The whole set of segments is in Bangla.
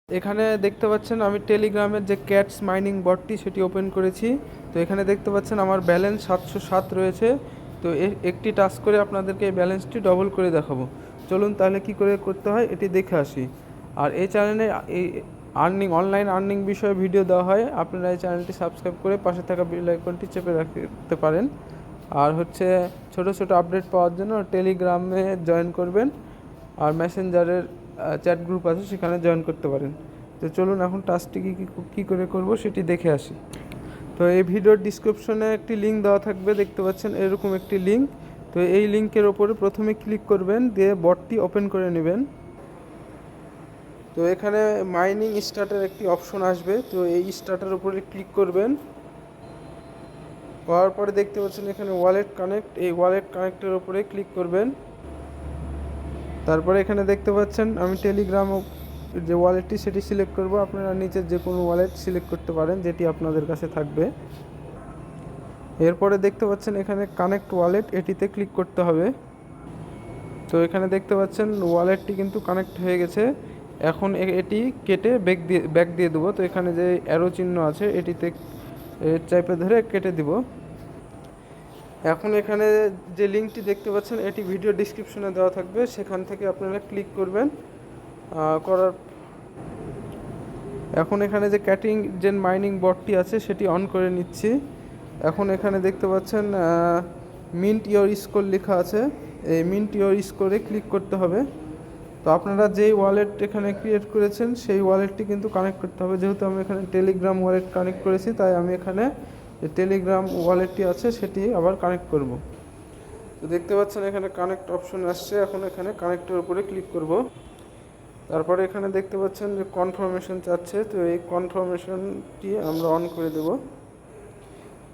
এখানে দেখতে পাচ্ছেন আমি টেলিগ্রামের যে ক্যাটস মাইনিং বটটি সেটি ওপেন করেছি। তো এখানে দেখতে পাচ্ছেন আমার ব্যালেন্স 707 রয়েছে। তো একটি টাস্ক করে আপনাদেরকে এই ব্যালেন্সটি ডবল করে দেখাবো। চলুন তাহলে কি করে করতে হয় এটি দেখে আসি। আর এই চ্যানেলে এই অনলাইন আর্নিং বিষয়ে ভিডিও দেওয়া হয়। আপনারা এই চ্যানেলটি সাবস্ক্রাইব করে পাশে থাকা বেল আইকনটি চেপে রাখতে পারেন। আর হচ্ছে ছোট ছোট আপডেট পাওয়ার জন্য টেলিগ্রামে জয়েন করবেন। আর মেসেঞ্জারের চ্যাট গ্রুপ আছে, সেখানে জয়েন করতে পারেন। তো চলুন এখন টাস্কটি কী করে করব সেটি দেখে আসি। তো এই ভিডিওর ডিসক্রিপশনে একটি লিঙ্ক দেওয়া থাকবে, দেখতে পাচ্ছেন এরকম একটি লিঙ্ক। তো এই লিঙ্কের ওপরে প্রথমে ক্লিক করবেন, দিয়ে বটটি ওপেন করে নেবেন। তো এখানে মাইনিং স্টার্টের একটি অপশন আসবে, তো এই স্টার্টের উপরে ক্লিক করবেন। করার পরে দেখতে পাচ্ছেন এখানে ওয়ালেট কানেক্ট, এই ওয়ালেট কানেক্টের উপরে ক্লিক করবেন। তারপরে এখানে দেখতে পাচ্ছেন আমি টেলিগ্রাম যে ওয়ালেটটি সেটি সিলেক্ট করব। আপনারা নিচের যে কোনো ওয়ালেট সিলেক্ট করতে পারেন যেটি আপনাদের কাছে থাকবে। এরপরে দেখতে পাচ্ছেন এখানে কানেক্ট ওয়ালেট, এটিতে ক্লিক করতে হবে। তো এখানে দেখতে পাচ্ছেন ওয়ালেটটি কিন্তু কানেক্ট হয়ে গেছে। এখন এটি কেটে ব্যাক দিয়ে দেবো। তো এখানে যে অ্যারো চিহ্ন আছে এটিতে চাপে ধরে কেটে দিব। এখন এখানে যে লিঙ্কটি দেখতে পাচ্ছেন এটি ভিডিও ডিসক্রিপশনে দেওয়া থাকবে, সেখান থেকে আপনারা ক্লিক করবেন। এখন এখানে যে ক্যাটিং জেন মাইনিং বটটি আছে সেটি অন করে নিচ্ছি। এখন এখানে দেখতে পাচ্ছেন মিন্ট ইওর স্কোর লেখা আছে, এই মিন্ট ইওর স্কোরে ক্লিক করতে হবে। তো আপনারা যেই ওয়ালেট এখানে ক্রিয়েট করেছেন সেই ওয়ালেটটি কিন্তু কানেক্ট করতে হবে। যেহেতু আমি এখানে টেলিগ্রাম ওয়ালেট কানেক্ট করেছি, তাই আমি এখানে যে টেলিগ্রাম ওয়ালেটটি আছে সেটি আবার কানেক্ট করব। তো দেখতে পাচ্ছেন এখানে কানেক্ট অপশন আসছে, এখন এখানে কানেক্টের উপরে ক্লিক করব। তারপরে এখানে দেখতে পাচ্ছেন যে কনফার্মেশন চাচ্ছে, তো এই কনফার্মেশনটি আমরা অন করে দেব।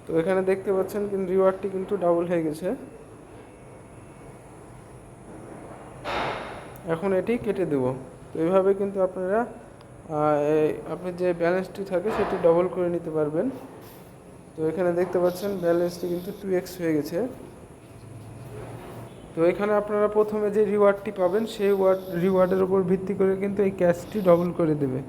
তো এখানে দেখতে পাচ্ছেন কিন্তু রিওয়ার্ডটি কিন্তু ডাবল হয়ে গেছে। এখন এটি কেটে দেব। তো এইভাবে কিন্তু আপনারা আপনার যে ব্যালেন্সটি থাকে সেটি ডবল করে নিতে পারবেন। তো এখানে দেখতে পাচ্ছেন ব্যালেন্সটি কিন্তু 2x হয়ে গেছে। তো এখানে আপনারা প্রথমে যে রিওয়ার্ডটি পাবেন সেই রিওয়ার্ডের উপর ভিত্তি করে কিন্তু এই ক্যাশটি ডবল করে দেবে।